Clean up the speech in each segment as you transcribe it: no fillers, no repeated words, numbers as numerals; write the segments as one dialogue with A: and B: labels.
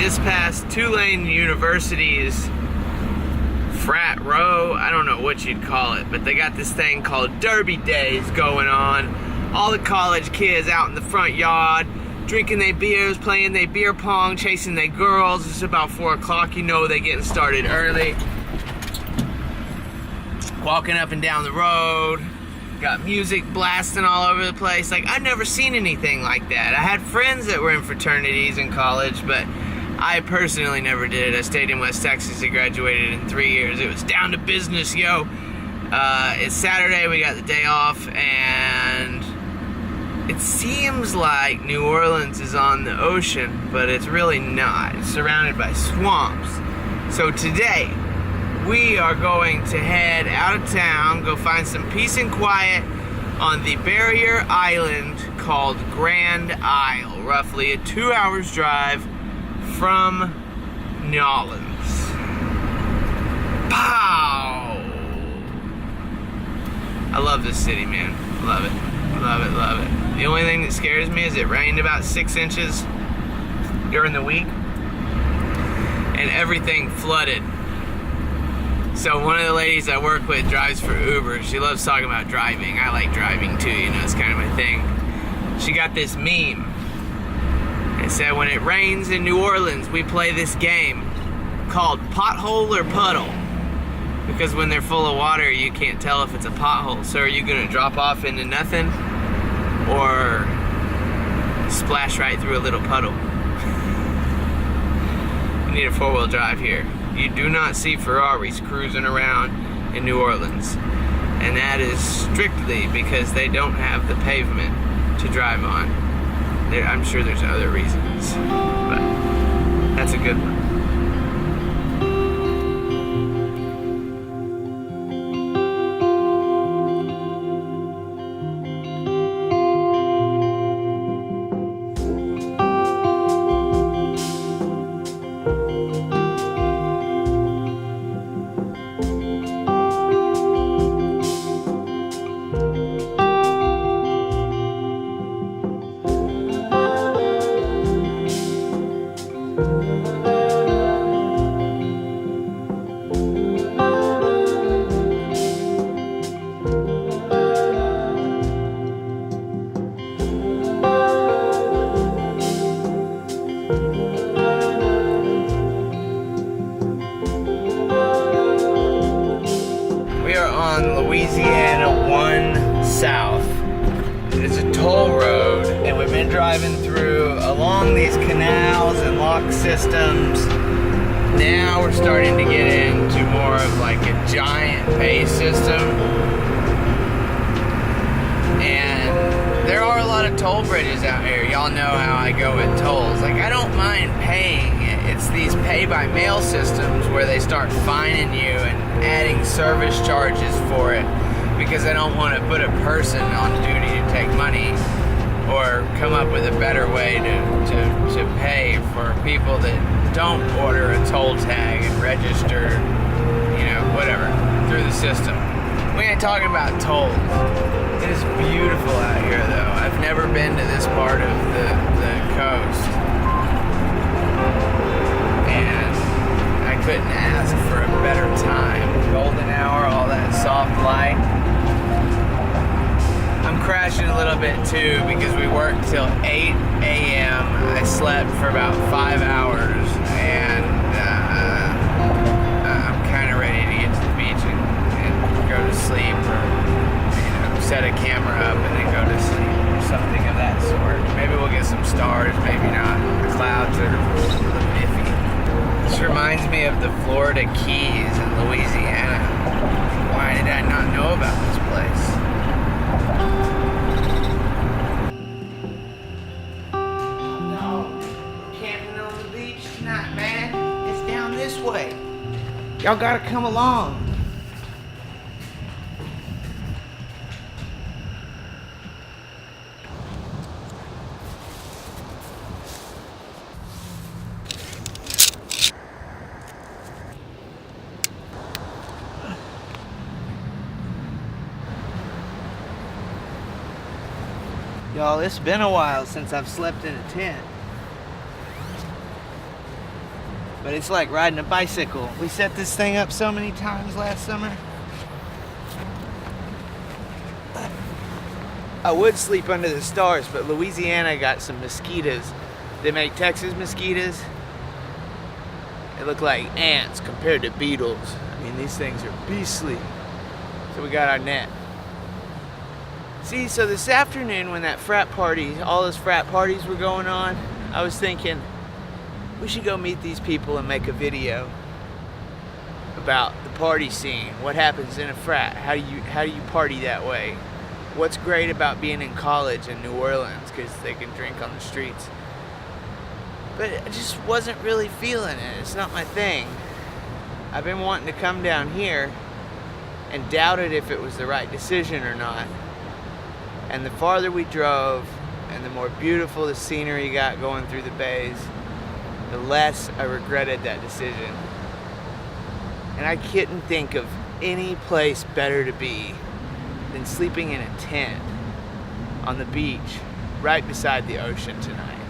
A: just passed Tulane University's Frat Row. I don't know what you'd call it, but they got this thing called Derby Days going on. All the college kids out in the front yard, drinking their beers, playing their beer pong, chasing their girls. It's about 4 o'clock, you know they're getting started early. Walking up and down the road, got music blasting all over the place. Like, I've never seen anything like that. I had friends that were in fraternities in college, but I personally never did it. I stayed in West Texas. I graduated in 3 years. It was down to business, yo. It's Saturday, we got the day off, and it seems like New Orleans is on the ocean, but it's really not. It's surrounded by swamps. So today, we are going to head out of town, go find some peace and quiet on the barrier island called Grand Isle, roughly a 2 hours drive from New Orleans. Pow! I love this city, man. Love it. Love it, love it. The only thing that scares me is it rained about 6 inches during the week, and everything flooded. So one of the ladies I work with drives for Uber. She loves talking about driving. I like driving too, you know, it's kind of my thing. She got this meme. It said, when it rains in New Orleans, we play this game called Pothole or Puddle. Because when they're full of water, you can't tell if it's a pothole. So are you gonna drop off into nothing, or splash right through a little puddle? You need a 4-wheel drive here. You do not see Ferraris cruising around in New Orleans. And that is strictly because they don't have the pavement to drive on. I'm sure there's other reasons, but that's a good one. Louisiana 1 South. It's a toll road, and we've been driving through along these canals and lock systems. Now we're starting to get into more of like a giant pay system, and there are a lot of toll bridges out here. Y'all know how I go with tolls. Like, I don't mind paying it. It's these pay-by-mail systems where they start fining you and adding service charges for it, because I don't want to put a person on duty to take money, or come up with a better way to pay for people that don't order a toll tag and register, you know, whatever, through the system. We ain't talking about tolls. It is beautiful out here, though. I've never been to this part of the coast, and I couldn't ask for a better time. Golden hour, all that soft light. I'm crashing a little bit too because we worked till 8 a.m. I slept for about 5 hours, and I'm kind of ready to get to the beach and go to sleep, or, you know, set a camera up and then go to sleep, or something of that sort. Maybe we'll get some stars, maybe not. The clouds are a little iffy. This reminds me of the Florida Keys in Louisiana. Why did I not know about this place? Way. Y'all gotta come along. Y'all, it's been a while since I've slept in a tent. but it's like riding a bicycle. We set this thing up so many times last summer. I would sleep under the stars, but Louisiana got some mosquitoes. They make Texas mosquitoes. They look like ants compared to beetles. I mean, these things are beastly. So we got our net. See, so this afternoon when that frat party, all those frat parties were going on, I was thinking, we should go meet these people and make a video about the party scene. What happens in a frat? How do you party that way? What's great about being in college in New Orleans, because they can drink on the streets. But I just wasn't really feeling it. It's not my thing. I've been wanting to come down here and doubted if it was the right decision or not. And the farther we drove and the more beautiful the scenery got going through the bays, the less I regretted that decision. And I couldn't think of any place better to be than sleeping in a tent on the beach right beside the ocean tonight.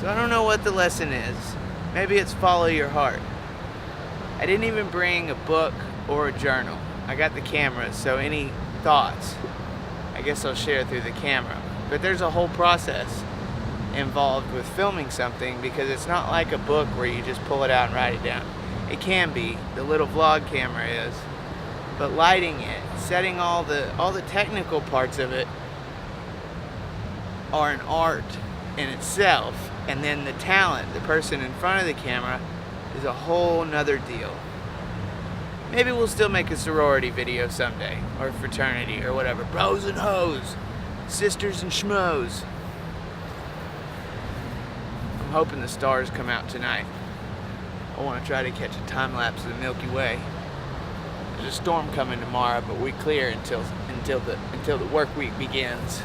A: So I don't know what the lesson is. Maybe it's follow your heart. I didn't even bring a book or a journal. I got the camera, so any thoughts, I guess I'll share through the camera. But there's a whole process involved with filming something, because it's not like a book where you just pull it out and write it down. It can be, the little vlog camera is, but lighting it, setting all the technical parts of it are an art in itself. And then the talent, the person in front of the camera, is a whole nother deal. Maybe we'll still make a sorority video someday, or fraternity, or whatever. Bros and hoes, sisters and schmoes. I'm hoping the stars come out tonight. I want to try to catch a time lapse of the Milky Way. There's a storm coming tomorrow, but we clear until the work week begins.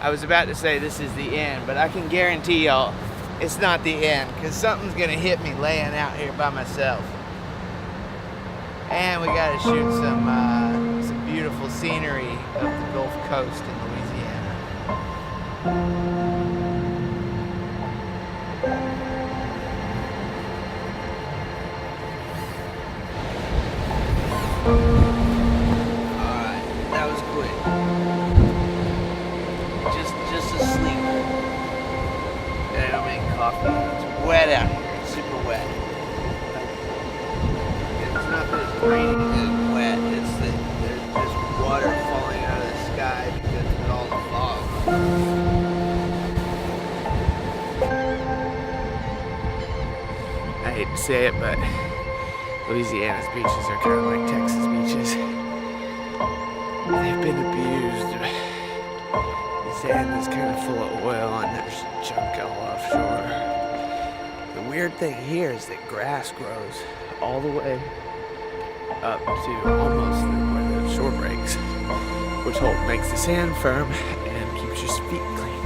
A: I was about to say this is the end, but I can guarantee y'all it's not the end, because something's gonna hit me laying out here by myself. And we gotta shoot some beautiful scenery of the Gulf Coast in Louisiana. Alright, that was quick. Just asleep. And I don't make coffee. It's wet out here. It's super wet. It's not that it's raining and wet. It's that there's just water falling out of the sky because of all the fog. I hate to say it, but Louisiana's beaches are kind of like Texas beaches. They've been abused. The sand is kind of full of oil and there's junk all offshore. The weird thing here is that grass grows all the way up to almost where the shore breaks, which makes the sand firm and keeps your feet clean.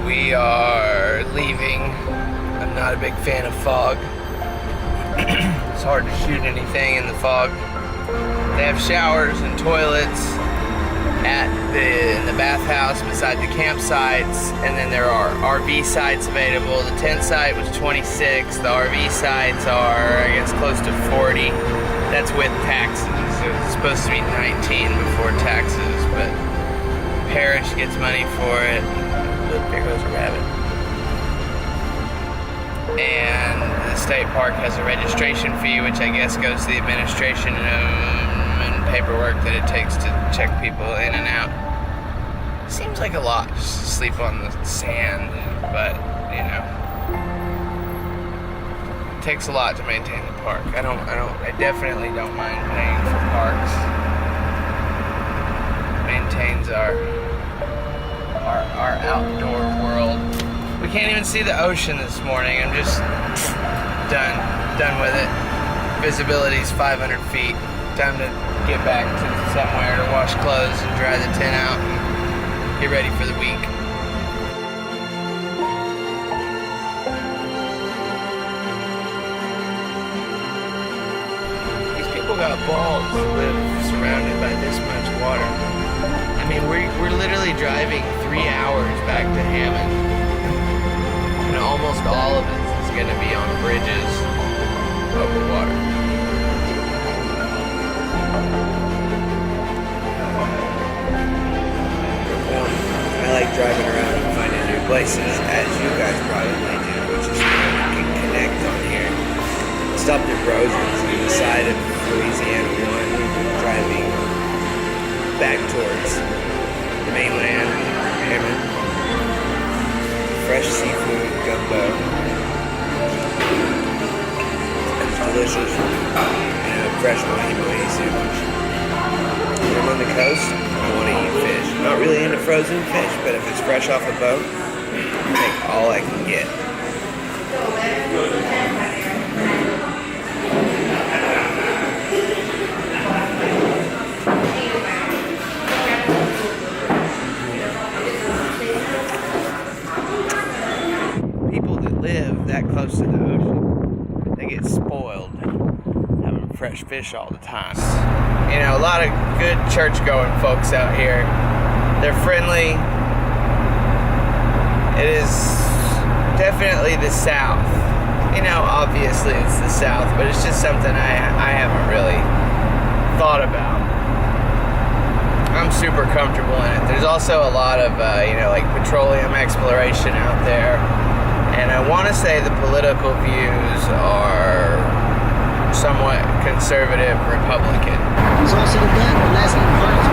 A: We are leaving. I'm not a big fan of fog. It's hard to shoot anything in the fog. They have showers and toilets in the bathhouse beside the campsites, and then there are RV sites available. The tent site was 26. The RV sites are, I guess, close to 40. That's with taxes. It's supposed to be 19 before taxes, but parish gets money for it. Look, there goes a rabbit. And the state park has a registration fee, which I guess goes to the administration and paperwork that it takes to check people in and out. Seems like a lot just to sleep on the sand, but you know, it takes a lot to maintain the park. I definitely don't mind paying for parks. Maintains our outdoor world. We can't even see the ocean this morning. I'm just done with it. Visibility's 500 feet. Time to get back to somewhere to wash clothes and dry the tent out and get ready for the week. balls to live surrounded by this much water. I mean, we're literally driving 3 hours back to Hammond, and almost all of it is going to be on bridges over water. I like driving around and finding new places, as you guys probably do, which is where we can connect on here. Stopped at Rose's on the side of Louisiana 1, driving back towards the mainland, Hammond. Fresh seafood, gumbo. It's delicious. And a fresh mahi-mahi sandwich. When I'm on the coast, I want to eat fish. I'm not really into frozen fish, but if it's fresh off a boat, I take all I can get. People that live that close to the ocean, they get spoiled having fresh fish all the time. You know, a lot of good church-going folks out here. They're friendly. It is definitely the South. You know, obviously it's the South, but it's just something I haven't really thought about. I'm super comfortable in it. There's also a lot of, like petroleum exploration out there. And I want to say the political views are somewhat conservative Republican.
B: There's also that Alaskan Parks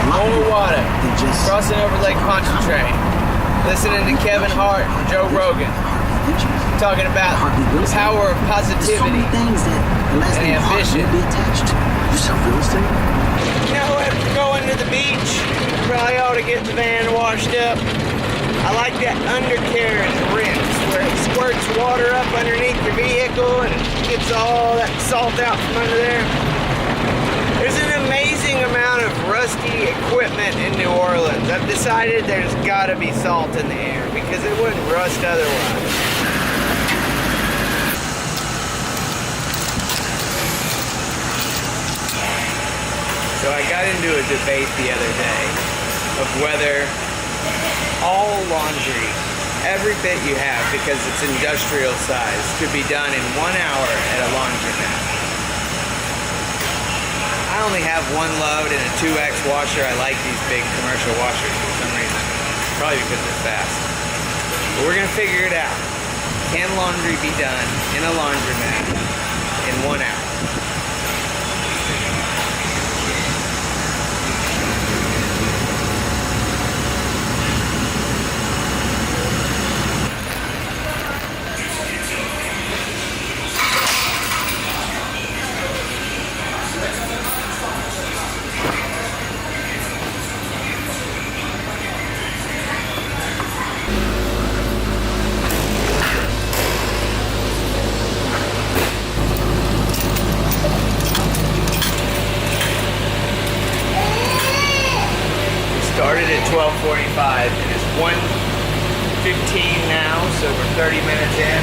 A: More water. Crossing over Lake Pontchartrain. Listening to Kevin Hart and Joe Rogan. Talking about the power of positivity and ambition. You know, after going to the beach, probably ought to get the van washed up. I like that undercarriage rinse where it squirts water up underneath your vehicle and gets all that salt out from under there. There's an amazing amount of rusty equipment in New Orleans. I've decided there's gotta be salt in the air because it wouldn't rust otherwise. So I got into a debate the other day of whether all laundry, every bit you have, because it's industrial size, could be done in 1 hour at a laundromat. I only have one load and a 2X washer. I like these big commercial washers for some reason. Probably because they're fast. But we're gonna figure it out. Can laundry be done in a laundromat in 1 hour? Started at 12:45 and it's 1:15 now, so we're 30 minutes in.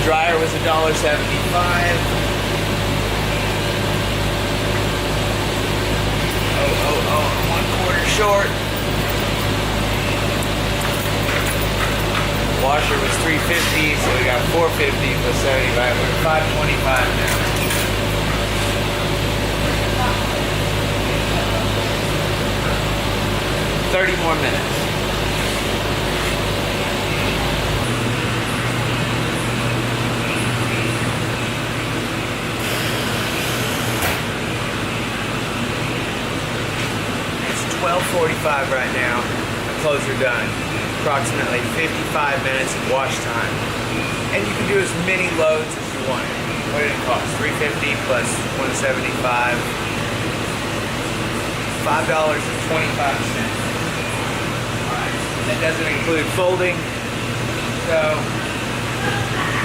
A: Dryer was $1.75. I'm 1/4 short. Washer was $3.50, so we got $4.50 plus 75. We're $5.25 now. $30 more minutes. It's 12:45 right now. The clothes are done. Approximately 55 minutes of wash time. And you can do as many loads as you want. What did it cost? $3.50 plus $1.75. $5.25. That doesn't include folding. So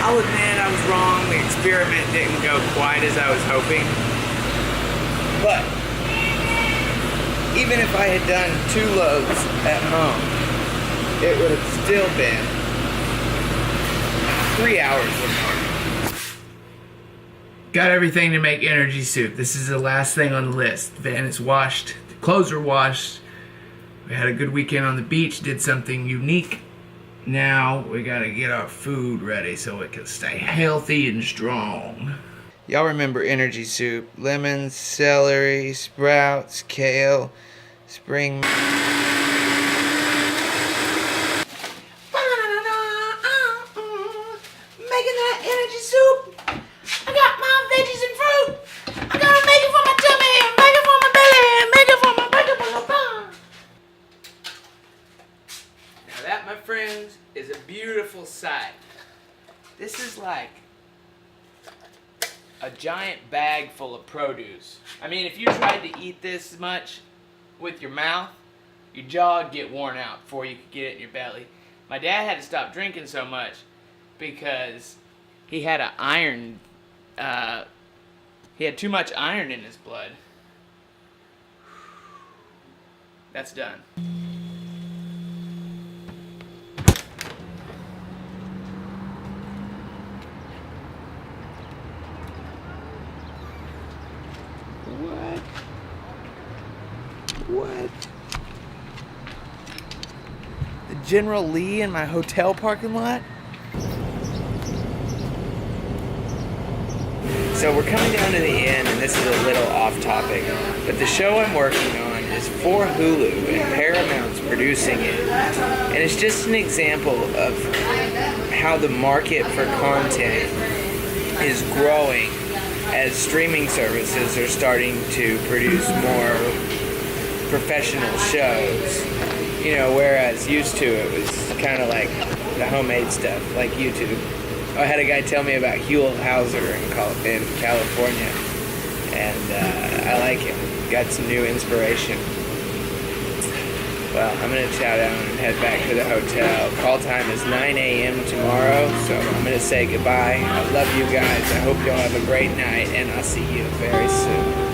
A: I'll admit I was wrong. The experiment didn't go quite as I was hoping. But even if I had done 2 loads at home, it would have still been 3 hours or more. Got everything to make energy soup. This is the last thing on the list. Van is washed. The clothes are washed. We had a good weekend on the beach. Did something unique. Now we gotta get our food ready so it can stay healthy and strong. Y'all remember energy soup. Lemons, celery, sprouts, kale, spring... Making that energy soup. I got my veggies and fruit. I gotta make it for my tummy, make it for my belly, make it for my bum. Now that, my friends, is a beautiful sight. This is like a giant bag full of produce. I mean, if you tried to eat this much with your mouth, your jaw would get worn out before you could get it in your belly. My dad had to stop drinking so much because he had an iron, he had too much iron in his blood. That's done. What? The General Lee in my hotel parking lot? So we're coming down to the end, and this is a little off topic, but the show I'm working on is for Hulu, and Paramount's producing it. And it's just an example of how the market for content is growing as streaming services are starting to produce more professional shows. You know, whereas used to it was kind of like the homemade stuff, like YouTube. I had a guy tell me about Huell Hauser in California, and I like him. Got some new inspiration. Well, I'm going to chow down and head back to the hotel. Call time is 9 a.m. tomorrow, so I'm going to say goodbye. I love you guys. I hope y'all have a great night, and I'll see you very soon.